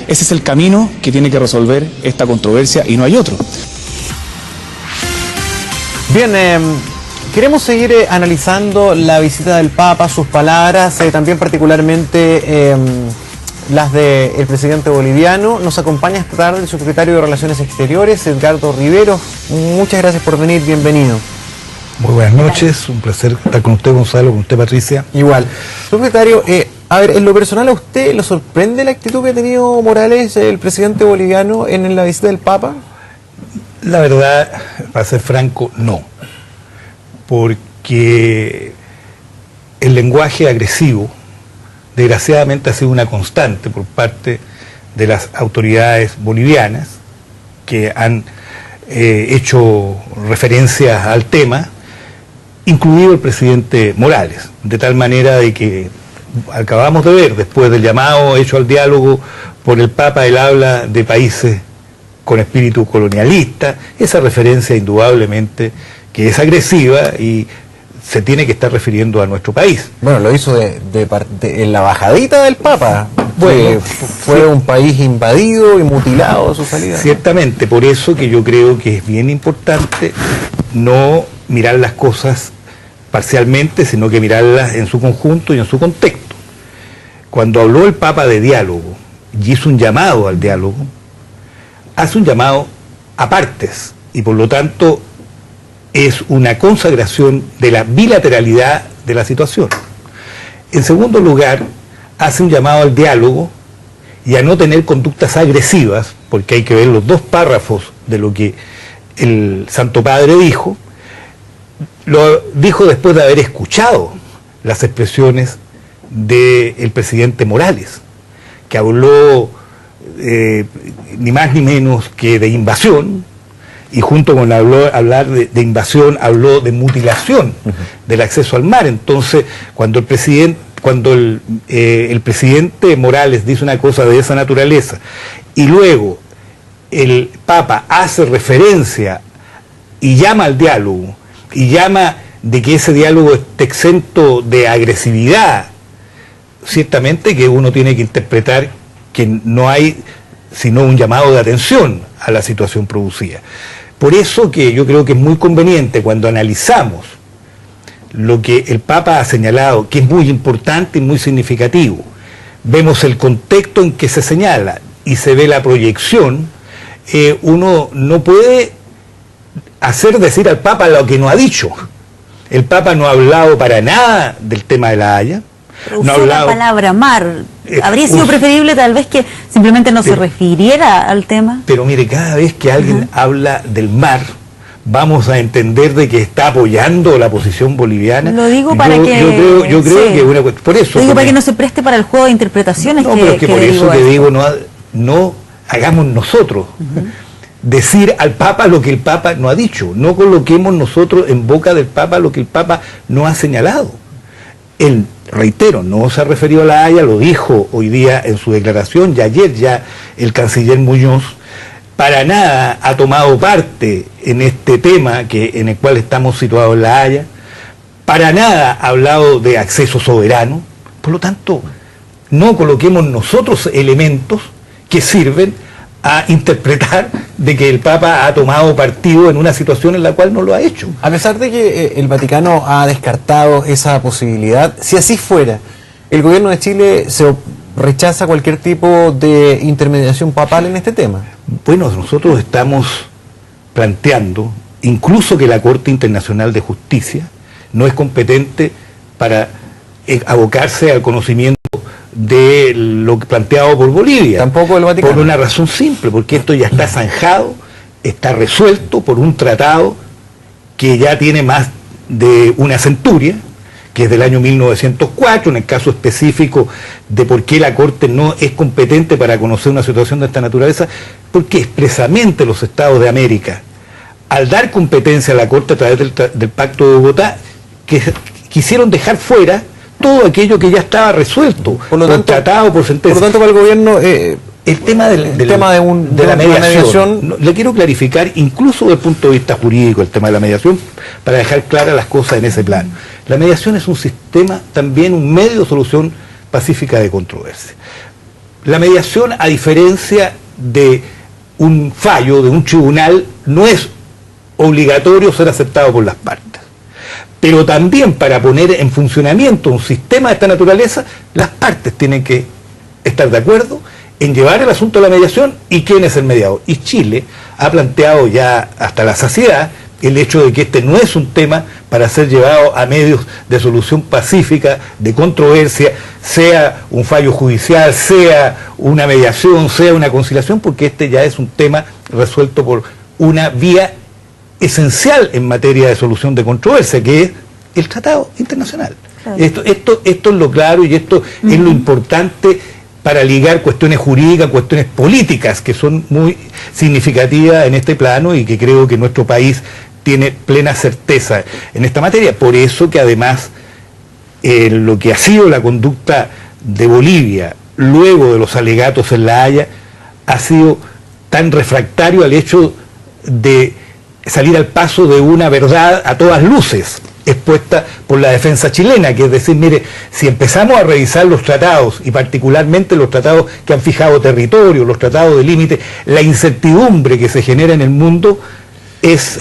Ese es el camino que tiene que resolver esta controversia y no hay otro. Bien, queremos seguir analizando la visita del Papa, sus palabras, también particularmente las del presidente boliviano. Nos acompaña esta tarde el secretario de Relaciones Exteriores, Edgardo Rivero. Muchas gracias por venir, bienvenido. Muy buenas noches, un placer estar con usted, Gonzalo, con usted, Patricia. Igual. Secretario, a ver, en lo personal, ¿a usted le sorprende la actitud que ha tenido Morales, el presidente boliviano, en la visita del Papa? La verdad, para ser franco, no. Porque el lenguaje agresivo, desgraciadamente, ha sido una constante por parte de las autoridades bolivianas que han hecho referencias al tema, incluido el presidente Morales, de tal manera de que acabamos de ver, después del llamado hecho al diálogo por el Papa, él habla de países con espíritu colonialista. Esa referencia indudablemente que es agresiva y se tiene que estar refiriendo a nuestro país. Bueno, lo hizo en la bajadita del Papa. Bueno, fue un país invadido y mutilado a su salida. Ciertamente, por eso que yo creo que es bien importante no mirar las cosas parcialmente, sino que mirarlas en su conjunto y en su contexto. Cuando habló el Papa de diálogo y hizo un llamado al diálogo, hace un llamado a partes y por lo tanto es una consagración de la bilateralidad de la situación. En segundo lugar, hace un llamado al diálogo y a no tener conductas agresivas, porque hay que ver los dos párrafos de lo que el Santo Padre dijo. Lo dijo después de haber escuchado las expresiones del presidente Morales, que habló ni más ni menos que de invasión, y junto con hablar de invasión, habló de mutilación del acceso al mar. Entonces, cuando el presidente Morales dice una cosa de esa naturaleza, y luego el Papa hace referencia y llama al diálogo, y llama de que ese diálogo esté exento de agresividad, ciertamente que uno tiene que interpretar que no hay sino un llamado de atención a la situación producida. Por eso que yo creo que es muy conveniente cuando analizamos lo que el Papa ha señalado, que es muy importante y muy significativo, vemos el contexto en que se señala y se ve la proyección, uno no puede hacer decir al Papa lo que no ha dicho. El Papa no ha hablado para nada del tema de La Haya. No usó la palabra mar. ¿Habría sido preferible tal vez que simplemente no se refiriera al tema? Pero mire, cada vez que alguien habla del mar, vamos a entender de que está apoyando la posición boliviana. Lo digo para que... Yo creo que una, por eso... Lo digo para que no se preste para el juego de interpretaciones. No, pero es que por eso que digo, no hagamos nosotros decir al Papa lo que el Papa no ha dicho. No coloquemos nosotros en boca del Papa lo que el Papa no ha señalado. Él, reitero, no se ha referido a La Haya, lo dijo hoy día en su declaración, y ayer ya el canciller Muñoz para nada ha tomado parte en este tema en el cual estamos situados en La Haya, para nada ha hablado de acceso soberano. Por lo tanto, no coloquemos nosotros elementos que sirven a interpretar de que el Papa ha tomado partido en una situación en la cual no lo ha hecho. A pesar de que el Vaticano ha descartado esa posibilidad, si así fuera, el gobierno de Chile se rechaza cualquier tipo de intermediación papal en este tema. Bueno, nosotros estamos planteando incluso que la Corte Internacional de Justicia no es competente para abocarse al conocimiento de lo planteado por Bolivia. Tampoco el Vaticano. Por una razón simple, porque esto ya está zanjado, está resuelto por un tratado que ya tiene más de una centuria, que es del año 1904, en el caso específico de por qué la Corte no es competente para conocer una situación de esta naturaleza, porque expresamente los Estados de América, al dar competencia a la Corte a través del Pacto de Bogotá, que quisieron dejar fuera todo aquello que ya estaba resuelto, por tratado, por sentencia. Por lo tanto, para el gobierno, el tema de la mediación, le quiero clarificar, incluso desde el punto de vista jurídico, el tema de la mediación, para dejar claras las cosas en ese plano. La mediación es un sistema, también un medio de solución pacífica de controversia. La mediación, a diferencia de un fallo de un tribunal, no es obligatorio ser aceptado por las partes. Pero también para poner en funcionamiento un sistema de esta naturaleza, las partes tienen que estar de acuerdo en llevar el asunto a la mediación y quién es el mediador. Y Chile ha planteado ya hasta la saciedad el hecho de que este no es un tema para ser llevado a medios de solución pacífica, de controversia, sea un fallo judicial, sea una mediación, sea una conciliación, porque este ya es un tema resuelto por una vía esencial en materia de solución de controversia, que es el tratado internacional. Claro. Esto es lo claro y esto es lo importante para ligar cuestiones jurídicas, cuestiones políticas, que son muy significativas en este plano y que creo que nuestro país tiene plena certeza en esta materia. Por eso que además lo que ha sido la conducta de Bolivia luego de los alegatos en La Haya ha sido tan refractario al hecho de salir al paso de una verdad a todas luces expuesta por la defensa chilena, que es decir, mire, si empezamos a revisar los tratados, y particularmente los tratados que han fijado territorio, los tratados de límite, la incertidumbre que se genera en el mundo es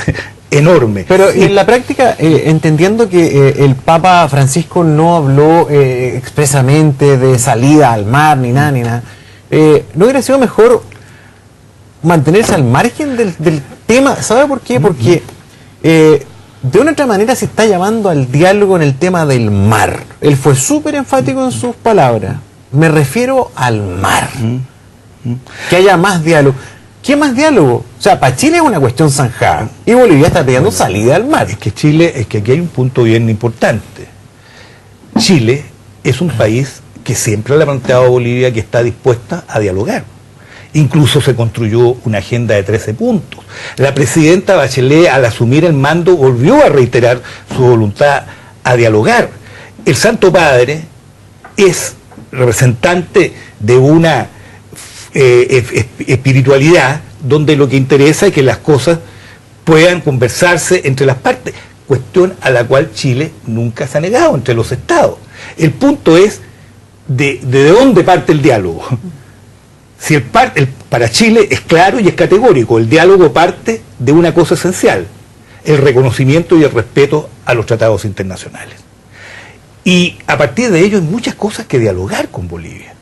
enorme. Pero en la práctica, entendiendo que el Papa Francisco no habló expresamente de salida al mar, ni nada, ¿no hubiera sido mejor mantenerse al margen del tema? ¿Sabe por qué? Porque de una otra manera se está llamando al diálogo en el tema del mar. Él fue súper enfático en sus palabras. Me refiero al mar. Que haya más diálogo. ¿Qué más diálogo? O sea, para Chile es una cuestión zanjada y Bolivia está pidiendo salida al mar. Es que aquí hay un punto bien importante. Chile es un país que siempre le ha planteado a Bolivia que está dispuesta a dialogar. Incluso se construyó una agenda de 13 puntos. La presidenta Bachelet, al asumir el mando, volvió a reiterar su voluntad a dialogar. El Santo Padre es representante de una espiritualidad donde lo que interesa es que las cosas puedan conversarse entre las partes, cuestión a la cual Chile nunca se ha negado entre los estados. El punto es de dónde parte el diálogo. Si para Chile es claro y es categórico, el diálogo parte de una cosa esencial, el reconocimiento y el respeto a los tratados internacionales. Y a partir de ello hay muchas cosas que dialogar con Bolivia.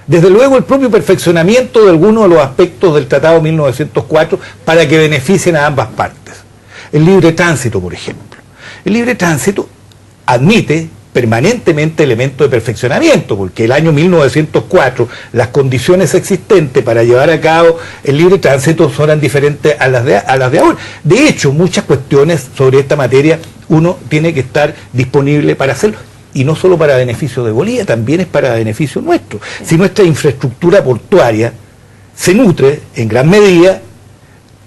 Desde luego el propio perfeccionamiento de algunos de los aspectos del Tratado 1904 para que beneficien a ambas partes. El libre tránsito, por ejemplo. El libre tránsito admite permanentemente elementos de perfeccionamiento, porque el año 1904 las condiciones existentes para llevar a cabo el libre tránsito eran diferentes a las de ahora. De hecho, muchas cuestiones sobre esta materia uno tiene que estar disponible para hacerlo, y no solo para beneficio de Bolivia, también es para beneficio nuestro. Si nuestra infraestructura portuaria se nutre en gran medida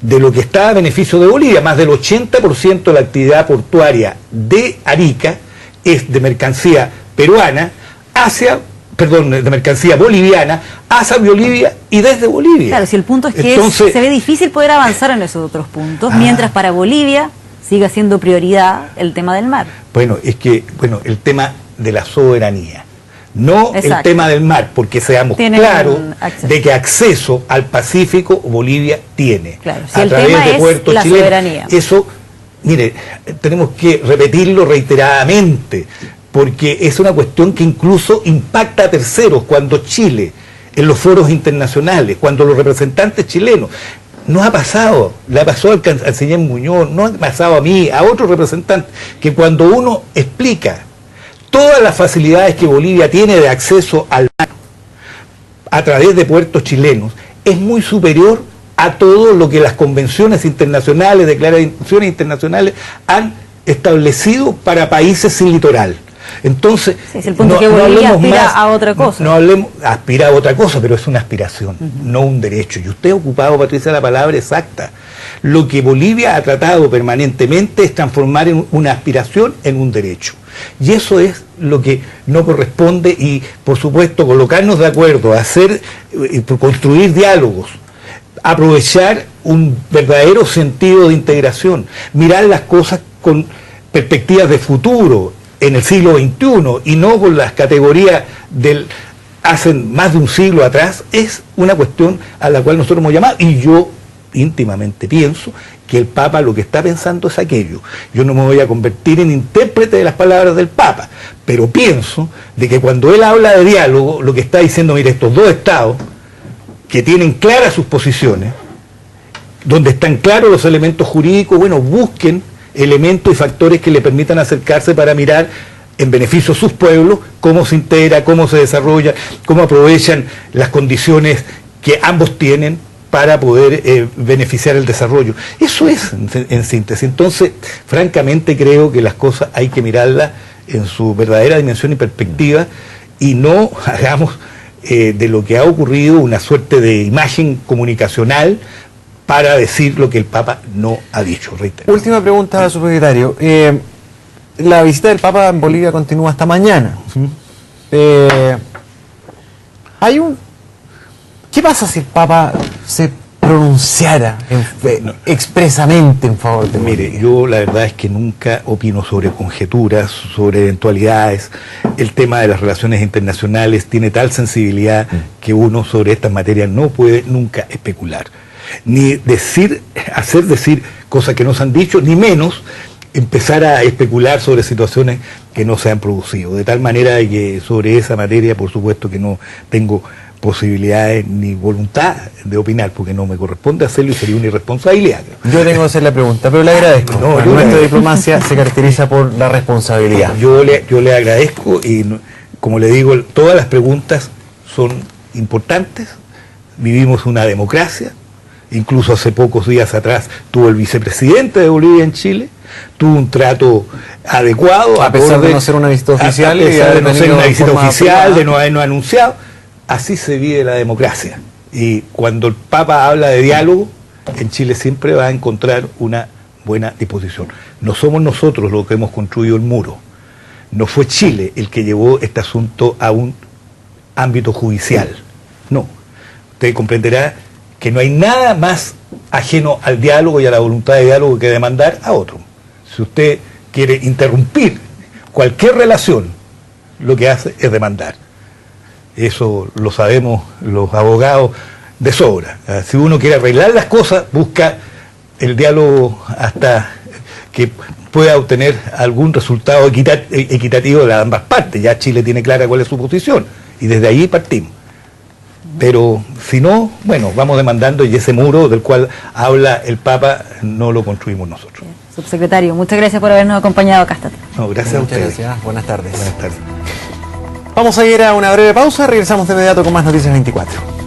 de lo que está a beneficio de Bolivia, más del 80% de la actividad portuaria de Arica es de mercancía peruana de mercancía boliviana hacia Bolivia y desde Bolivia. Claro, si el punto es que se ve difícil poder avanzar en esos otros puntos, mientras para Bolivia siga siendo prioridad el tema del mar. Bueno, el tema de la soberanía, no el tema del mar, porque seamos claros de que acceso al Pacífico Bolivia tiene, claro, si a el través tema de es puertos la chilenos. Soberanía. Eso, mire, tenemos que repetirlo reiteradamente, porque es una cuestión que incluso impacta a terceros. Cuando Chile, en los foros internacionales, cuando los representantes chilenos, nos ha pasado, le ha pasado al canciller Muñoz, no ha pasado a mí, a otros representantes, que cuando uno explica todas las facilidades que Bolivia tiene de acceso al mar a través de puertos chilenos, es muy superior a todo lo que las convenciones internacionales, declaraciones internacionales han establecido para países sin litoral. Entonces, es el punto que Bolivia aspira a otra cosa. Aspira a otra cosa, pero es una aspiración, no un derecho. Y usted ha ocupado, Patricia, la palabra exacta. Lo que Bolivia ha tratado permanentemente es transformar una aspiración en un derecho. Y eso es lo que no corresponde, y por supuesto colocarnos de acuerdo, construir diálogos, aprovechar un verdadero sentido de integración, mirar las cosas con perspectivas de futuro en el siglo XXI y no con las categorías del hacen más de un siglo atrás, es una cuestión a la cual nosotros hemos llamado, y yo íntimamente pienso que el Papa lo que está pensando es aquello. Yo no me voy a convertir en intérprete de las palabras del Papa, pero pienso de que cuando él habla de diálogo, lo que está diciendo, mire, estos dos estados que tienen claras sus posiciones, donde están claros los elementos jurídicos, bueno, busquen elementos y factores que le permitan acercarse para mirar en beneficio de sus pueblos cómo se integra, cómo se desarrolla, cómo aprovechan las condiciones que ambos tienen para poder beneficiar el desarrollo. Eso es en síntesis. Entonces, francamente creo que las cosas hay que mirarlas en su verdadera dimensión y perspectiva, y no hagamos de lo que ha ocurrido una suerte de imagen comunicacional para decir lo que el Papa no ha dicho. Reitero. Última pregunta, subsecretario. La visita del Papa en Bolivia continúa hasta mañana. ¿Qué pasa si el Papa se pronunciara expresamente en favor de Bolivia? Mire, yo la verdad es que nunca opino sobre conjeturas, sobre eventualidades. El tema de las relaciones internacionales tiene tal sensibilidad que uno sobre estas materias no puede nunca especular. Ni hacer decir cosas que no se han dicho, ni menos empezar a especular sobre situaciones que no se han producido. De tal manera que sobre esa materia, por supuesto que no tengo posibilidades ni voluntad de opinar, porque no me corresponde hacerlo y sería una irresponsabilidad. Yo tengo que hacer la pregunta, pero le agradezco. Nuestra diplomacia se caracteriza por la responsabilidad. Yo le agradezco y, como le digo, todas las preguntas son importantes. Vivimos una democracia. Incluso hace pocos días atrás tuvo el vicepresidente de Bolivia en Chile, tuvo un trato adecuado. A pesar de no ser una visita oficial. A pesar de no ser una visita oficial, de no habernos anunciado. Así se vive la democracia. Y cuando el Papa habla de diálogo, en Chile siempre va a encontrar una buena disposición. No somos nosotros los que hemos construido el muro. No fue Chile el que llevó este asunto a un ámbito judicial. No. Usted comprenderá que no hay nada más ajeno al diálogo y a la voluntad de diálogo que demandar a otro. Si usted quiere interrumpir cualquier relación, lo que hace es demandar. Eso lo sabemos los abogados de sobra. Si uno quiere arreglar las cosas, busca el diálogo hasta que pueda obtener algún resultado equitativo de ambas partes. Ya Chile tiene clara cuál es su posición y desde ahí partimos. Pero si no, bueno, vamos demandando, y ese muro del cual habla el Papa no lo construimos nosotros. Subsecretario, muchas gracias por habernos acompañado acá esta tarde. No, gracias a ustedes. Gracias. Buenas tardes. Buenas tardes. Vamos a ir a una breve pausa, regresamos de inmediato con más Noticias 24.